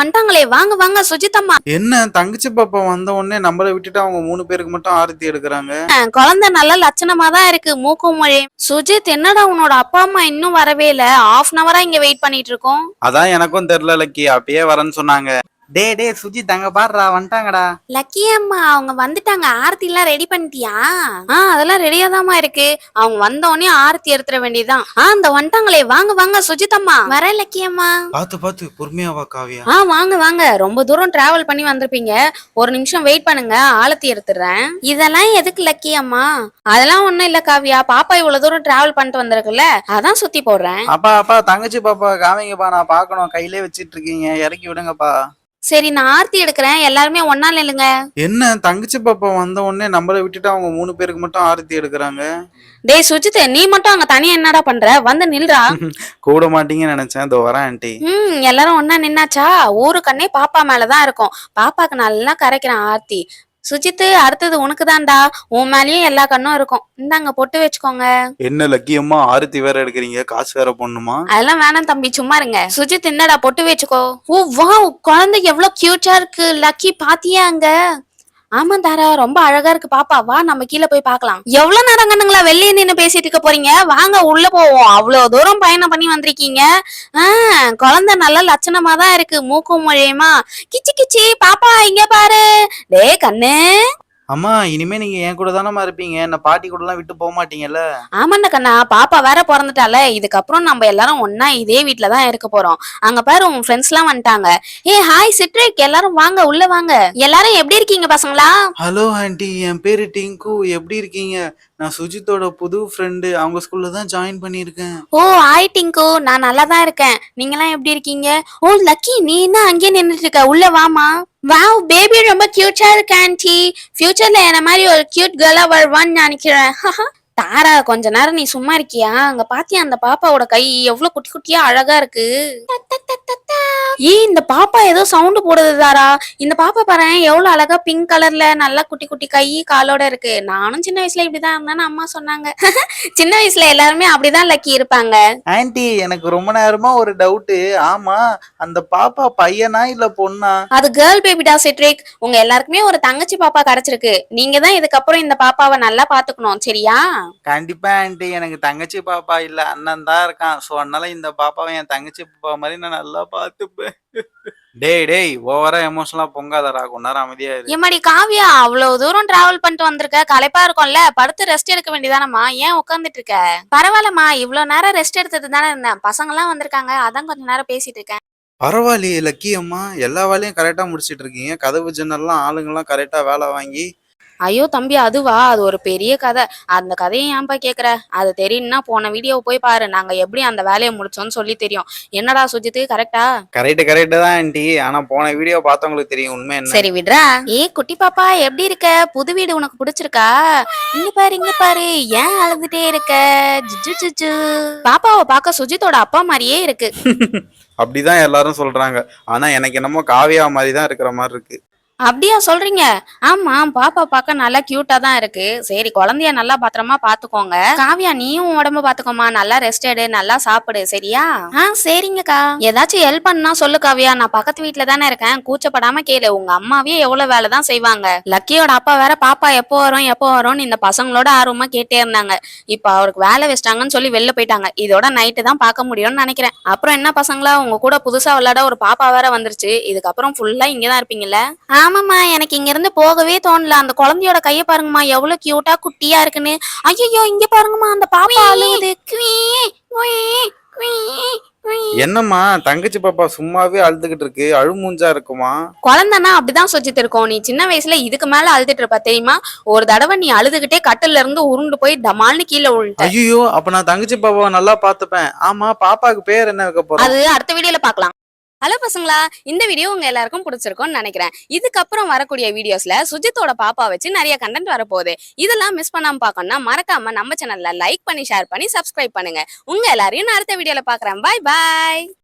வந்துட்டாங்களே, வாங்க வாங்க சுஜிதம்மா. என்ன தங்கச்சி பாப்பா வந்த உடனே நம்மள விட்டுட்டு அவங்க 3 பேருக்கு மட்டும் ஆரத்தி எடுக்கறாங்க. குழந்தை நல்ல லட்சணமா தான் இருக்கு, மூக்கும் மொழி. சுஜித், என்னடா உன்னோட அப்பா அம்மா இன்னும் வரவே இல்ல? ½ hour இங்க வெயிட் பண்ணிட்டு இருக்கோம். அதான் எனக்கும் தெரியல லக்கி, அப்பயே வரேன்னு சொன்னாங்க. டே சுஜித் அங்க பாருடா வந்துட்டாங்கடா. லக்கி அம்மா அவங்க வந்துட்டாங்க. ஆரத்தி எல்லாம் ரெடி பண்ணிட்டியா? அதெல்லாம் ரெடியா தாமா இருக்கு. அவங்க வந்த உடனே ஆரத்தி எடுத்துட வேண்டியதுதான். இந்த வந்துட்டாங்களே, வாங்க வாங்க சுஜிதம்மா. வரேன் லக்கி அம்மா. பாத்து பொறுமையா வா காவியா. வாங்க வாங்க, ரொம்ப தூரம் டிராவல் பண்ணி வந்திருப்பீங்க, ஒரு நிமிஷம் வெயிட் பண்ணுங்க, ஆலத்தி எடுத்துறேன். இதெல்லாம் எதுக்கு லக்கி அம்மா? அதெல்லாம் ஒண்ணும் இல்ல காவியா, பாப்பா இவ்வளவு தூரம் டிராவல் பண்ணிட்டு வந்திருக்குல்ல, அதான் சுத்தி போடுறேன். அப்பா தங்கச்சி பாப்பா காமிங்கப்பா, நான் பாக்கணும். கையிலே வச்சிட்டு இருக்கீங்க, இறக்கி விடுங்கப்பா. சரி, நான் ஆர்த்தி எடுக்கிறேன், எல்லாருமே ஒன்னா நில்லுங்க. என்ன தங்கச்சி பாப்பா வந்த உடனே நம்மள விட்டுட்டு அவங்க 3 பேருக்கு மட்டும் ஆரத்தி எடுக்கறாங்க. டேய் சுஜித், நீ மட்டும் அங்க தனியா என்னடா பண்ற? வந்து நில்றா. கூட மாட்டீங்கன்னு நினைச்சேன், இதோ வரேன் ஆண்டி. எல்லாரும் ஒன்னா நின்னாச்சா? ஊரு கண்ணே பாப்பா மேலதான் இருக்கும். பாப்பாக்கு நல்லா கரைக்கிறேன் ஆர்த்தி. சுஜித், அடுத்தது உனக்கு தான்டா, உன் மேலயும் எல்லா கண்ணும் இருக்கும். இந்தாங்க பொட்டு வச்சுக்கோங்க. என்ன லக்கியம்மா ஆரத்தி வேற எடுக்கிறீங்க, காசு வேற போடணுமா? அதெல்லாம் வேணாம் தம்பி, சும்மா இருங்க. சுஜித், என்னடா பொட்டு வச்சுக்கோ. ஓ வாவ், குழந்தை எவ்வளவு கியூட்டா இருக்கு. லக்கி பாத்தியா அங்க? ஆமா தாரா, ரொம்ப அழகா இருக்கு பாப்பா. வா நம்ம கீழே போய் பாக்கலாம். எவ்வளவு நேரம் கண்ணுங்களா வெளியே நின்னு பேசிட்டு இருக்க போறீங்க? வாங்க உள்ள போவோம். அவ்வளவு தூரம் பயணம் பண்ணி வந்திருக்கீங்க. குழந்தை நல்ல லட்சணமா தான் இருக்கு, மூக்கும் மொழியுமா. கிச்சி கிச்சி பாப்பா இங்க பாரு. டே கண்ணு. அம்மா இனிமே நீங்க என் கூட தானமா இருப்பீங்க, என்ன பாட்டி கூட எல்லாம் விட்டு போக மாட்டீங்கல்ல? ஆமாண்ட கண்ணா, பாப்பா வேற பிறந்துட்டால, இதுக்கப்புறம் நம்ம எல்லாரும் ஒன்னா இதே வீட்டுலதான் இருக்க போறோம். அங்க பாரு உன் ஃப்ரெண்ட்ஸ் எல்லாம் வந்துட்டாங்க. ஹாய் சிட்ரிக், எல்லாரும் வாங்க உள்ள வாங்க. எல்லாரும் எப்படி இருக்கீங்க பசங்களா? ஹலோ ஆண்டி, என் பேரு டிங்கு, எப்படி இருக்கீங்க? நான் சுஜித்தோட புது ஃப்ரெண்டு, அவங்க ஸ்கூல்ல தான் ஜாயின் பண்ணிருக்கேன். ஹாய் டிங்கு, நான் நல்லா தான் இருக்கேன். நீங்க எல்லாம் எப்படி இருக்கீங்க? லக்கி, நீ என்ன அங்கேயே நின்னுட்டு இருக்க? உள்ள வாமா. வாவ், பேபி ரொம்ப கியூட்டா இருக்கு ஆன்ட்டி. ஃபியூச்சர்ல என்ன மாதிரி ஒரு கியூட் கேர்லா வருவான்னு நினைக்கிறேன். தாரா, கொஞ்ச நேரம் நீ சும்மா இருக்கியா? அங்க பாத்தியா அந்த பாப்பாவோட கை எவ்வளவு குட்டி குட்டியா அழகா இருக்கு. இந்த பாப்பா ஏதோ சவுண்ட் போடுது தாரா. இந்த பாப்பா பாரு, எவ்வளவு அழகா பிங்க் கலர்ல நல்லா குட்டி குட்டி கை காலோட இருக்கு. நானும் சின்ன வயசுல இப்படிதான் இருந்தேன்னு அம்மா சொன்னாங்க. சின்ன வயசுல எல்லாருமே அப்படிதான் லக்கி இருப்பாங்க. ஆன்ட்டி, எனக்கு ரொம்ப நேரமா ஒரு டவுட். ஆமா, அந்த பாப்பா பையனா இல்ல பொண்ணா? அது கேர்ள் பேபிடா சிட்ரிக். உங்க எல்லாருக்குமே ஒரு தங்கச்சி பாப்பா கிடைச்சிருக்கு. நீங்க தான் இதுக்கப்புறம் இந்த பாப்பாவை நல்லா பாத்துக்கணும், சரியா? கண்டிப்பா ஆண்டி, எனக்கு தங்கச்சி பாப்பா இல்ல, அண்ணன் தான் இருக்கான். சோ அதனால இந்த பாப்பாவை என் தங்கச்சி பாப்பா மாதிரி நான் நல்லா பாத்துப்பேன். டேய் ஓவரா எமோஷனலா பொங்காதடா, கொஞ்ச நேரம் அமைதியா இரு. ஏமாடி காவியா, அவ்வளவு தூரம் டிராவல் பண்ணிட்டு வந்திருக்க, களைப்பா இருக்கும்ல, படுத்து ரெஸ்ட் எடுக்க வேண்டியதானம்மா, ஏன் உட்காந்துட்டு இருக்க? பரவாயில்லம்மா, இவ்வளவு நேரம் ரெஸ்ட் எடுத்தது தானே இருந்தேன். பசங்க எல்லாம் வந்திருக்காங்க, அதான் கொஞ்ச நேரம் பேசிட்டு இருக்கேன். பரவாயில்லையே லக்கி அம்மா, எல்லா வேலையும் கரெக்டா முடிச்சிட்டு இருக்கீங்க. கதவு ஜன்னல்லாம் ஆளுங்கெல்லாம் கரெக்டா வேலை வாங்கி. ஐயோ தம்பி, அதுவா? அது ஒரு பெரிய கதை. அந்த கதையை ஏன்பா கேக்குற? அது தெரியும்னா போன வீடியோவை போய் பாரு, நாங்க எப்படி அந்த வேலையை முடிச்சோம்னு சொல்லி தெரியும். என்னடா சுஜித்து, கரெக்டா? கரெக்ட் தான் ஆண்டி, ஆனா போன வீடியோ பார்த்தவங்களுக்கு தெரியும் உண்மை என்ன. சரி விடுறா. குட்டி பாப்பா எப்படி இருக்க? புது வீடு உனக்கு பிடிச்சிருக்கா? இங்க பாரு ஏன் அழுதுட்டே இருக்க? ஜிஜு பாப்பாவை பார்க்க சுஜித்தோட அப்பா மாதிரியே இருக்கு. அப்படிதான் எல்லாரும் சொல்றாங்க, ஆனா எனக்கு என்னமோ காவியா மாதிரி தான் இருக்கிற மாதிரி இருக்கு. அப்படியா சொல்றீங்க? ஆமா, பாப்பா பார்க்க நல்லா கியூட்டா தான் இருக்கு. சரி, குழந்தைய நல்லா பத்திரமா பாத்துக்கோங்க. காவியா, நீயும் உடம்ப பாத்துக்கோமா, நல்லா ரெஸ்ட் எடு, நல்லா சாப்பிடு, சரியா? சரிங்கக்கா. ஏதாச்சும் ஹெல்ப் பண்ணா சொல்லு காவியா, நான் பக்கத்து வீட்டுல தானே இருக்கேன், கூச்சப்படாம கேளு. உங்க அம்மாவே எவ்வளவு வேலைதான் செய்வாங்க. லக்கியோட அப்பா வேற பாப்பா எப்போ வரும்னு இந்த பசங்களோட ஆர்வமா கேட்டே இருந்தாங்க. இப்ப அவருக்கு வேலை வச்சிட்டாங்கன்னு சொல்லி வெளில போயிட்டாங்க. இதோட நைட்டு தான் பார்க்க முடியும்னு நினைக்கிறேன். அப்புறம் என்ன பசங்களா, உங்க கூட புதுசா விளையாட ஒரு பாப்பா வேற வந்துருச்சு. இதுக்கப்புறம் ஃபுல்லா இங்கதான் இருப்பீங்கல்ல? ஆமாம்மா, எனக்கு இங்க இருந்து போகவே தோணல. அந்த குழந்தையோட கைய பாருங்கம்மா, எவ்வளவு கியூட்டா குட்டியா இருக்குன்னு. ஐயோ, இங்க பாருங்கம்மா, அந்த பாப்பா அழுவுது. என்னம்மா தங்கச்சி பாப்பா சும்மாவே அழுதுகிட்டு இருக்கு, அழுமூஞ்சா இருக்குமா? குழந்தைன்னா அப்படிதான் சொல்லிட்டு இருக்கோம். நீ சின்ன வயசுல இதுக்கு மேல அழுதுட்டு இருப்ப தெரியுமா? ஒரு தடவை நீ அழுதுகிட்டே கட்டில இருந்து உருண்டு போய் டமால்னு கீழே விழுந்த. ஐயோ, அப்ப நான் தங்கச்சி பாப்பாவை நல்லா பாத்துப்பேன். ஆமா, பாப்பாக்கு பேர் என்ன வைக்க போறோம்? அது அடுத்த வீடியோல பாக்கலாம். ஹலோ பசங்களா, இந்த வீடியோ உங்க எல்லாருக்கும் பிடிச்சிருக்கும்னு நினைக்கிறேன். இதுக்கப்புறம் வரக்கூடிய வீடியோஸ்ல சுஜித்தோட பாப்பா வச்சு நிறைய கண்டென்ட் வரப்போகுது. இதெல்லாம் மிஸ் பண்ணாம பார்க்கணும்னா மறக்காம நம்ம சேனல்ல லைக் பண்ணி, ஷேர் பண்ணி, சப்ஸ்கிரைப் பண்ணுங்க. உங்க எல்லாரையும் நான் அடுத்த வீடியோல பாக்குறேன். பாய் பாய்.